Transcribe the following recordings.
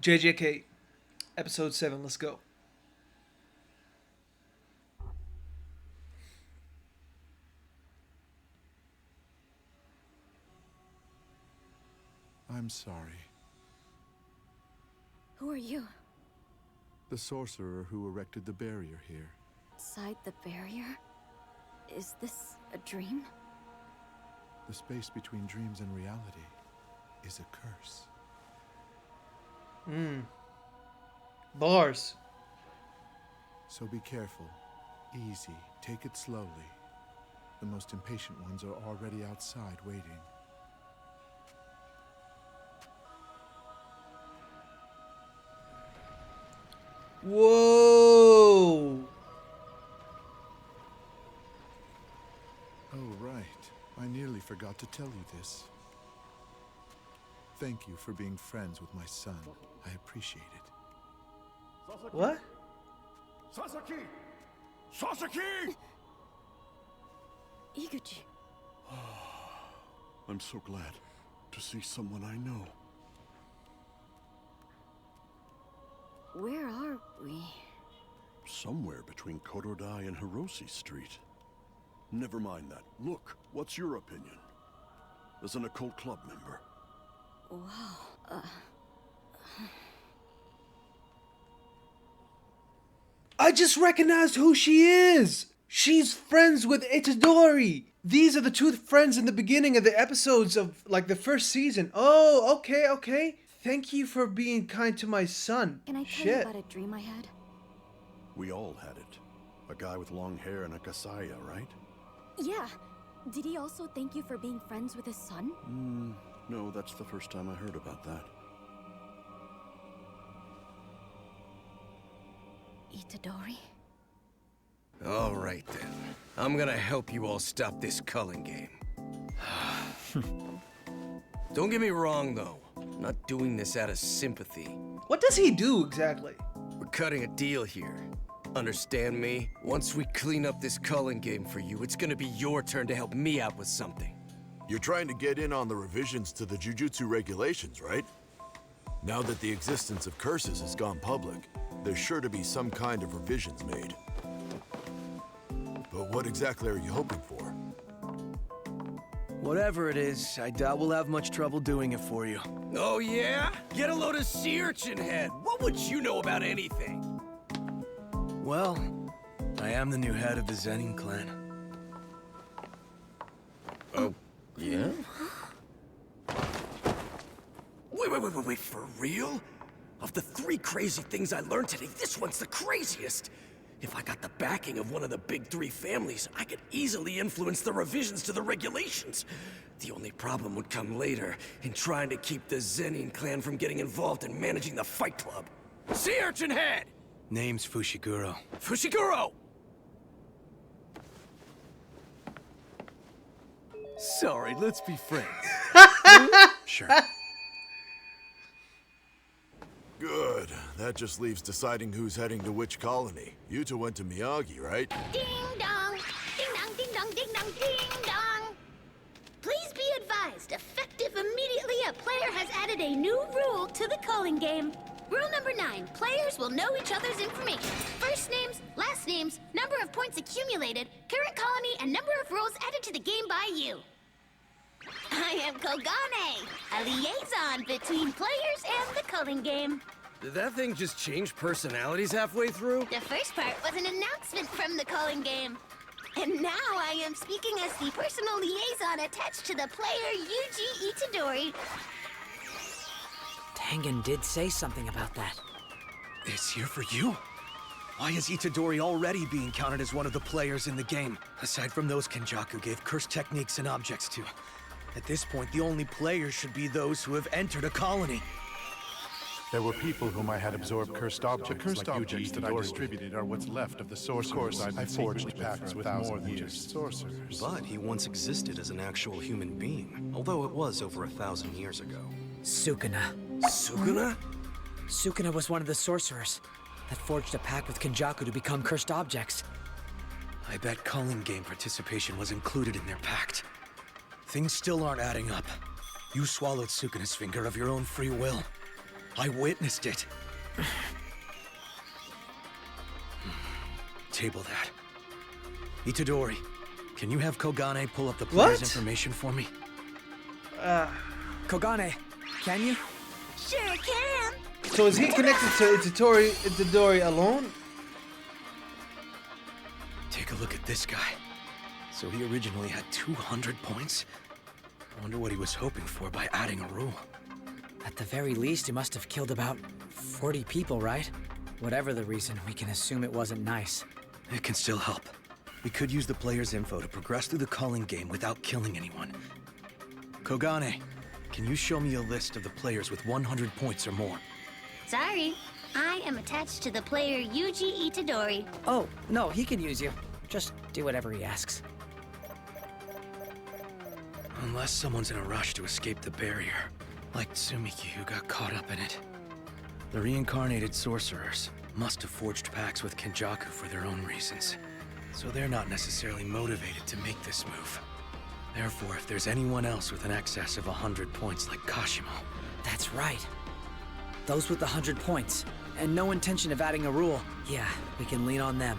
JJK, episode 7. Let's go. I'm sorry. Who are you? The sorcerer who erected the barrier here. Inside the barrier? Is this a dream? The space between dreams and reality is a curse. Bars. So be careful. Easy. Take it slowly. The most impatient ones are already outside waiting. Whoa! Oh, right. I nearly forgot to tell you this. Thank you for being friends with my son. I appreciate it. What? Sasaki! Sasaki! Iguchi. I'm so glad to see someone I know. Where are we? Somewhere between Korodai and Hiroshi Street. Never mind that. Look, what's your opinion? As an occult club member. Wow. I just recognized who she is! She's friends with Itadori! These are the two friends in the beginning of the episodes of, like, the first season. Oh, okay. Thank you for being kind to my son. Can I tell you about a dream I had? We all had it. A guy with long hair and a kasaya, right? Yeah. Did he also thank you for being friends with his son? No, that's the first time I heard about that. Itadori? All right, then. I'm gonna help you all stop this culling game. Don't get me wrong, though. I'm not doing this out of sympathy. What does he do exactly? We're cutting a deal here. Understand me? Once we clean up this culling game for you, it's gonna be your turn to help me out with something. You're trying to get in on the revisions to the jujutsu regulations, right? Now that the existence of curses has gone public, there's sure to be some kind of revisions made. But what exactly are you hoping for? Whatever it is, I doubt we'll have much trouble doing it for you. Oh, yeah? Get a load of sea urchin head. What would you know about anything? Well, I am the new head of the Zenin clan. Oh, yeah? Wait, for real? Of the 3 crazy things I learned today, this one's the craziest. If I got the backing of one of the big 3 families, I could easily influence the revisions to the regulations. The only problem would come later, in trying to keep the Zenin clan from getting involved in managing the fight club. Sea urchin head! Name's Fushiguro. Fushiguro! Sorry, let's be friends. Sure. Good. That just leaves deciding who's heading to which colony. You two went to Miyagi, right? Ding dong! Ding dong, ding dong, ding dong, ding dong! Please be advised, effective immediately, a player has added a new rule to the culling game. Rule number 9, players will know each other's information. First names, last names, number of points accumulated, current colony, and number of rules added to the game by you. I am Kogane, a liaison between players and the culling game. Did that thing just change personalities halfway through? The first part was an announcement from the culling game. And now I am speaking as the personal liaison attached to the player Yuji Itadori. Tengen did say something about that. It's here for you? Why is Itadori already being counted as one of the players in the game? Aside from those Kenjaku gave cursed techniques and objects to. At this point, the only players should be those who have entered a colony. There were people whom I had absorbed cursed objects, objects that I distributed are what's left of the sorcerers. Of course, I forged pacts with more than just sorcerers. But he once existed as an actual human being, although it was over 1,000 years ago. Sukuna. Sukuna? Sukuna was one of the sorcerers that forged a pact with Kenjaku to become cursed objects. I bet culling game participation was included in their pact. Things still aren't adding up. You swallowed Sukuna's finger of your own free will. I witnessed it. Table that. Itadori, can you have Kogane pull up the player's What? information for me? Kogane, can you? Sure can. So is he connected to Itadori alone? Take a look at this guy. So he originally had 200 points? I wonder what he was hoping for by adding a rule. At the very least, he must have killed about 40 people, right? Whatever the reason, we can assume it wasn't nice. It can still help. We could use the player's info to progress through the calling game without killing anyone. Kogane, can you show me a list of the players with 100 points or more? Sorry, I am attached to the player Yuji Itadori. Oh, no, he can use you. Just do whatever he asks. Unless someone's in a rush to escape the barrier, like Tsumiki who got caught up in it. The reincarnated sorcerers must have forged pacts with Kenjaku for their own reasons. So they're not necessarily motivated to make this move. Therefore, if there's anyone else with an excess of 100 points like Kashimo... That's right. Those with 100 points, and no intention of adding a rule. Yeah, we can lean on them.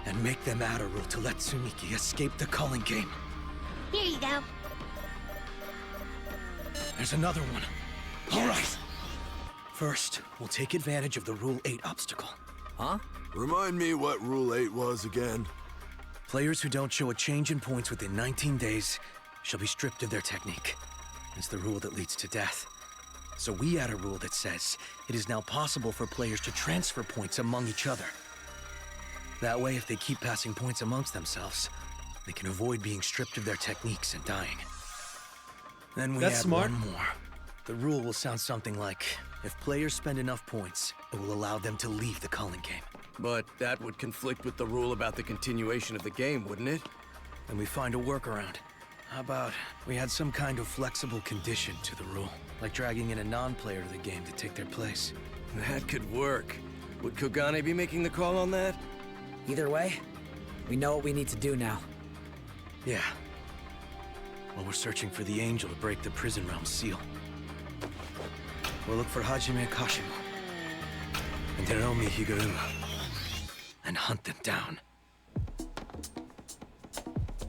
And make them add a rule to let Tsumiki escape the calling game. Here you go. There's another one. All right. First, we'll take advantage of the Rule 8 obstacle. Huh? Remind me what Rule 8 was again. Players who don't show a change in points within 19 days shall be stripped of their technique. It's the rule that leads to death. So we add a rule that says it is now possible for players to transfer points among each other. That way, if they keep passing points amongst themselves, they can avoid being stripped of their techniques and dying. Then we That's add smart. one more. The rule will sound something like, if players spend enough points, it will allow them to leave the calling game. But that would conflict with the rule about the continuation of the game, wouldn't it? Then we find a workaround. How about we add some kind of flexible condition to the rule, like dragging in a non-player to the game to take their place. That could work. Would Kogane be making the call on that? Either way, we know what we need to do now. Yeah. Well, we're searching for the angel to break the prison realm's seal. We'll look for Hajime Kashimo and Hiromi Higuruma and hunt them down.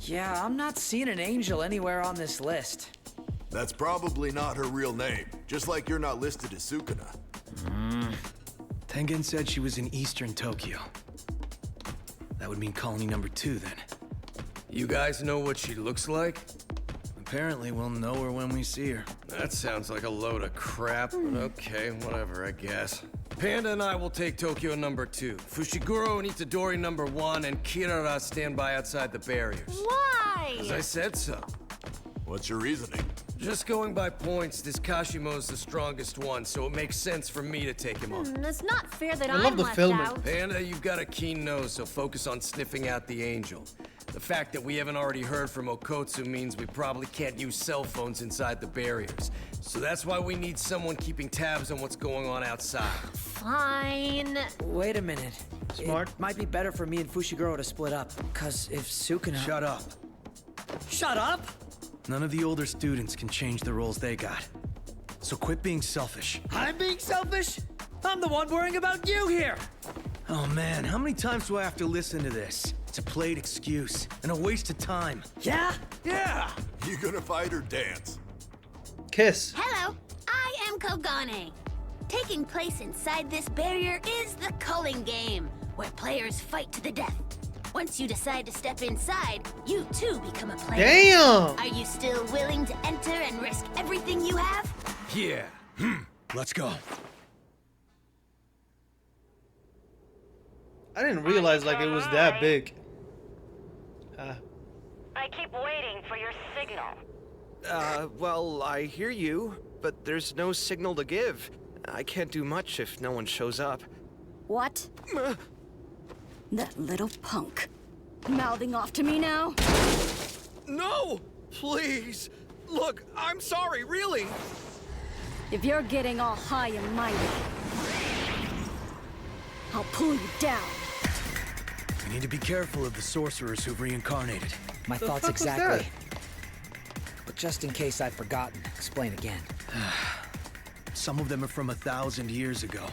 Yeah, I'm not seeing an angel anywhere on this list. That's probably not her real name, just like you're not listed as Sukuna. Tengen said she was in eastern Tokyo. That would mean colony number 2, then. You guys know what she looks like? Apparently, we'll know her when we see her. That sounds like a load of crap, but okay, whatever, I guess. Panda and I will take Tokyo number 2. Fushiguro and Itadori number 1, and Kirara stand by outside the barriers. Why? As I said so. What's your reasoning? Just going by points, this Kashimo's the strongest one, so it makes sense for me to take him on. It's not fair that I love I'm the left filming. out. Panda, you've got a keen nose, so focus on sniffing out the angel. The fact that we haven't already heard from Okotsu means we probably can't use cell phones inside the barriers. So that's why we need someone keeping tabs on what's going on outside. Fine. Wait a minute. Smart. It might be better for me and Fushiguro to split up, cause if Sukuna... Shut up. Shut up? None of the older students can change the roles they got. So quit being selfish. I'm being selfish? I'm the one worrying about you here! Oh man, how many times do I have to listen to this? It's a played excuse and a waste of time. Yeah? Yeah! You gonna fight or dance? Kiss. Hello, I am Kogane. Taking place inside this barrier is the culling game, where players fight to the death. Once you decide to step inside, you too become a player. Damn! Are you still willing to enter and risk everything you have? Yeah. Let's go. I didn't realize like it was that big. I keep waiting for your signal. Well, I hear you, but there's no signal to give. I can't do much if no one shows up. What? That little punk. Mouthing off to me now? No! Please! Look, I'm sorry, really! If you're getting all high and mighty, I'll pull you down. We need to be careful of the sorcerers who've reincarnated. My The thoughts fuck was exactly. But just in case I've forgotten, explain again. Some of them are from 1,000 years ago.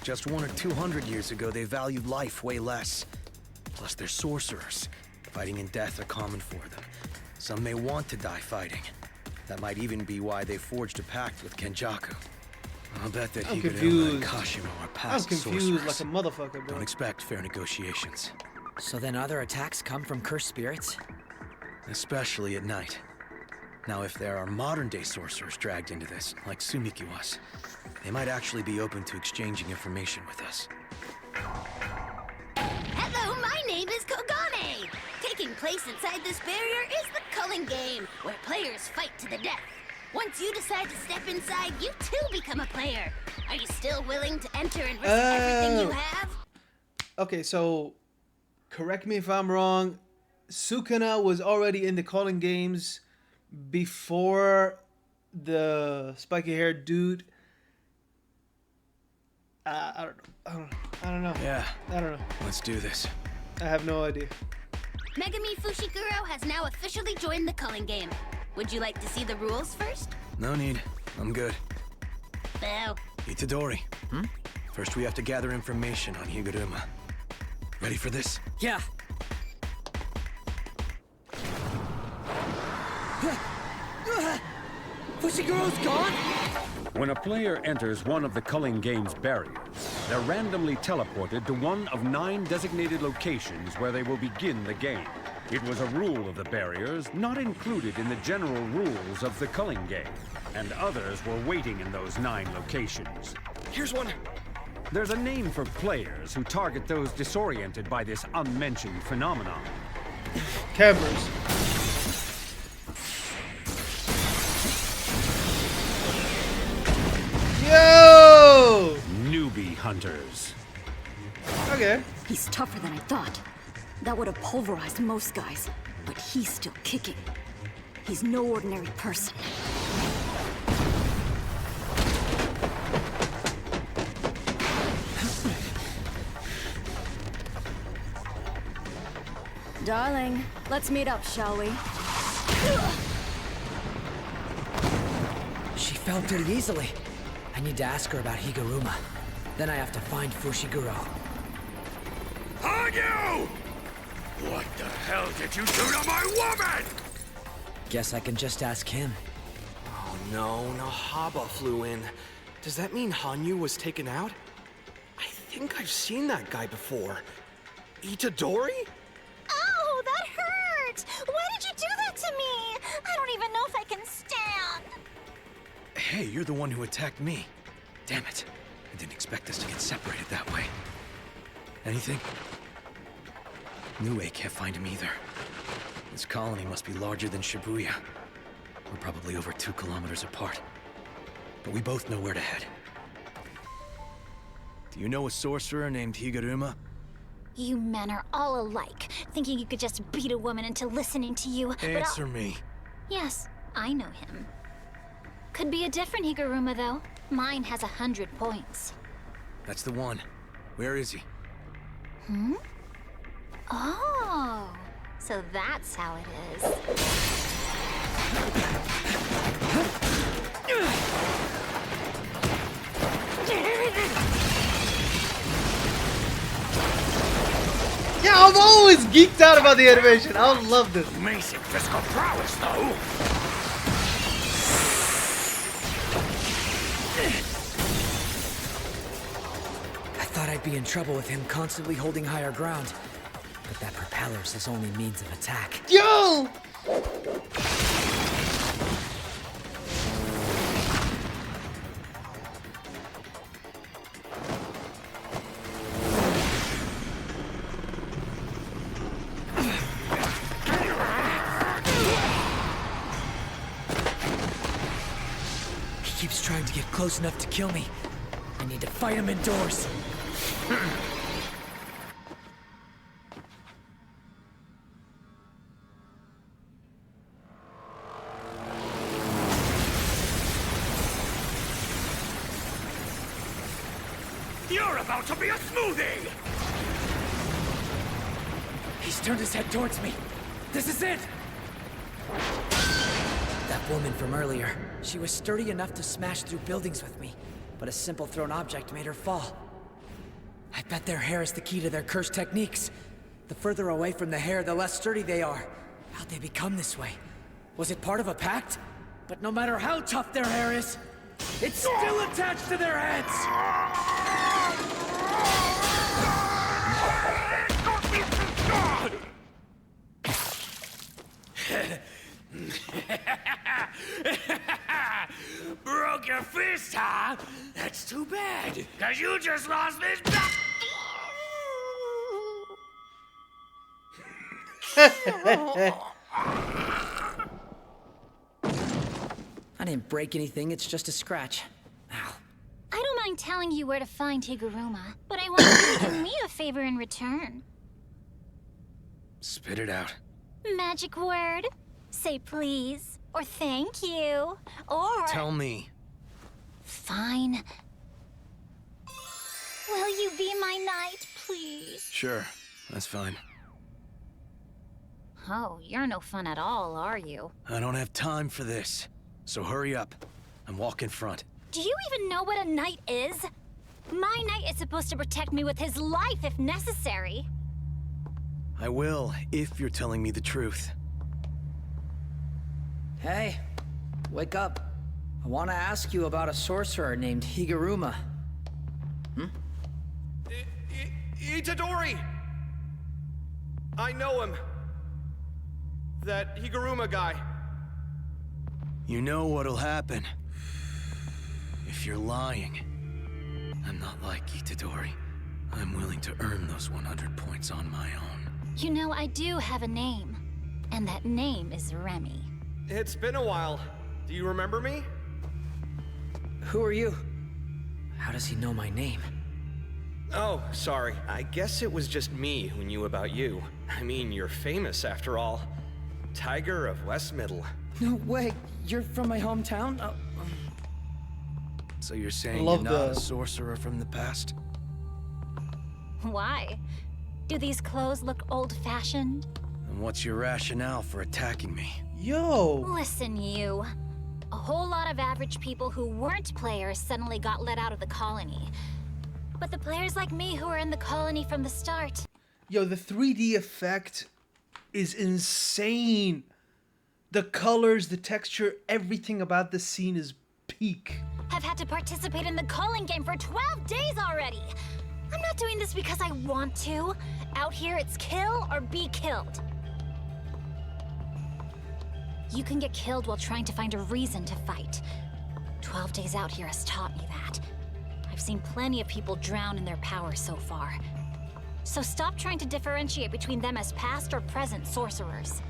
Just 100 or 200 years ago, they valued life way less. Plus, they're sorcerers. Fighting and death are common for them. Some may want to die fighting. That might even be why they forged a pact with Kenjaku. I'll bet that I'm Higuruma confused. and Kashimo are I'm past confused sorcerers. like a motherfucker, bro. Don't expect fair negotiations. So then other attacks come from cursed spirits? Especially at night. Now, if there are modern-day sorcerers dragged into this, like Sumiki was, they might actually be open to exchanging information with us. Hello, my name is Kogane. Taking place inside this barrier is the culling game, where players fight to the death. Once you decide to step inside, you too become a player. Are you still willing to enter and risk everything you have? Okay, so correct me if I'm wrong. Sukuna was already in the calling games before the spiky-haired dude. I don't know. Yeah. I don't know. Let's do this. I have no idea. Megami Fushiguro has now officially joined the culling game. Would you like to see the rules first? No need. I'm good. Boo. Itadori. First, we have to gather information on Higuruma. Ready for this? Yeah. Fushiguro's gone? When a player enters one of the culling game's barriers, they're randomly teleported to one of 9 designated locations where they will begin the game. It was a rule of the barriers not included in the general rules of the culling game, and others were waiting in those 9 locations. Here's one. There's a name for players who target those disoriented by this unmentioned phenomenon. Campers. Yo! Newbie hunters. Okay. He's tougher than I thought. That would have pulverized most guys, but he's still kicking. He's no ordinary person. Darling, let's meet up, shall we? She fell pretty easily. I need to ask her about Higuruma. Then I have to find Fushiguro. On you! What the hell did you do to my woman? Guess I can just ask him. Oh no, Nahaba flew in. Does that mean Hanyu was taken out? I think I've seen that guy before. Itadori? Oh, that hurt! Why did you do that to me? I don't even know if I can stand. Hey, you're the one who attacked me. Damn it. I didn't expect us to get separated that way. Anything? Nue can't find him either. This colony must be larger than Shibuya. We're probably over 2 kilometers apart. But we both know where to head. Do you know a sorcerer named Higuruma? You men are all alike, thinking you could just beat a woman into listening to you. Answer me. Yes, I know him. Could be a different Higuruma, though. Mine has 100 points. That's the one. Where is he? Oh, so that's how it is. Yeah, I'm always geeked out about the animation. I love this. Amazing physical prowess, though. I thought I'd be in trouble with him constantly holding higher ground. But that propeller's his only means of attack. Yo! He keeps trying to get close enough to kill me. I need to fight him indoors. You're about to be a smoothie! He's turned his head towards me. This is it! That woman from earlier. She was sturdy enough to smash through buildings with me, but a simple thrown object made her fall. I bet their hair is the key to their cursed techniques. The further away from the hair, the less sturdy they are. How'd they become this way? Was it part of a pact? But no matter how tough their hair is, it's still attached to their heads! Broke your fist, huh? That's too bad, cause you just lost this back. I didn't break anything, it's just a scratch. Ow. I don't mind telling you where to find Higuruma, but I want you to do me a favor in return. Spit it out. Magic word. Say please, or thank you, or... Tell me. Fine. Will you be my knight, please? Sure, that's fine. Oh, you're no fun at all, are you? I don't have time for this, so hurry up. I'm walking front. Do you even know what a knight is? My knight is supposed to protect me with his life if necessary. I will, if you're telling me the truth. Hey, wake up. I want to ask you about a sorcerer named Higuruma. Itadori! I know him. That Higuruma guy. You know what'll happen. If you're lying. I'm not like Itadori. I'm willing to earn those 100 points on my own. You know, I do have a name. And that name is Remy. It's been a while. Do you remember me? Who are you? How does he know my name? Oh, sorry. I guess it was just me who knew about you. I mean, you're famous after all. Tiger of West Middle. No way. You're from my hometown? So you're saying you're not a sorcerer from the past? Why? Do these clothes look old-fashioned? And what's your rationale for attacking me? Yo! Listen, you. A whole lot of average people who weren't players suddenly got let out of the colony. But the players like me who are in the colony from the start... Yo, the 3D effect is insane. The colors, the texture, everything about this scene is peak. ...have had to participate in the calling game for 12 days already. I'm not doing this because I want to. Out here, it's kill or be killed. You can get killed while trying to find a reason to fight. 12 days out here has taught me that. I've seen plenty of people drown in their power so far. So stop trying to differentiate between them as past or present sorcerers.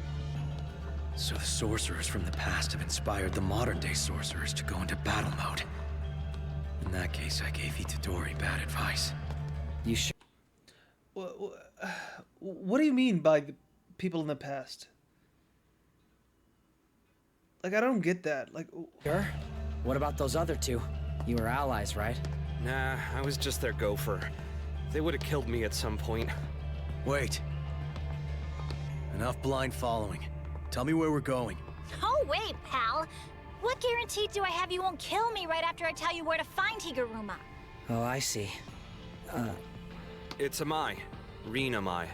So the sorcerers from the past have inspired the modern-day sorcerers to go into battle mode. In that case, I gave Itadori bad advice. You sure? What do you mean by the people in the past? Like, I don't get that. Like, sure? What about those other two? You were allies, right? Nah, I was just their gopher. They would have killed me at some point. Wait. Enough blind following. Tell me where we're going. Oh, wait, pal. What guarantee do I have you won't kill me right after I tell you where to find Higuruma? Oh, I see. It's Amai. Rin Amai.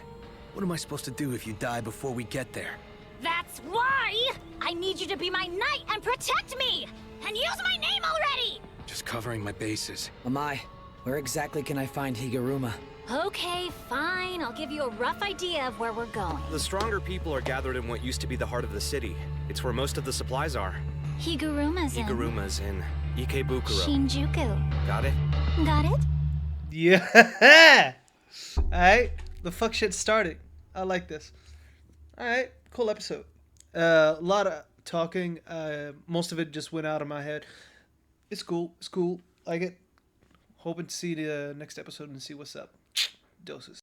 What am I supposed to do if you die before we get there? That's why I need you to be my knight and protect me! And use my name already! Just covering my bases. Amai, where exactly can I find Higuruma? Okay, fine. I'll give you a rough idea of where we're going. The stronger people are gathered in what used to be the heart of the city. It's where most of the supplies are. Higuruma's in... Higuruma's in Ikebukuro. Shinjuku. Got it? Got it? Yeah! Alright, the fuck shit started. I like this. Alright, cool episode. A lot of talking. Most of it just went out of my head. It's cool. It's cool. Like it. Hoping to see the next episode and see what's up. Doses.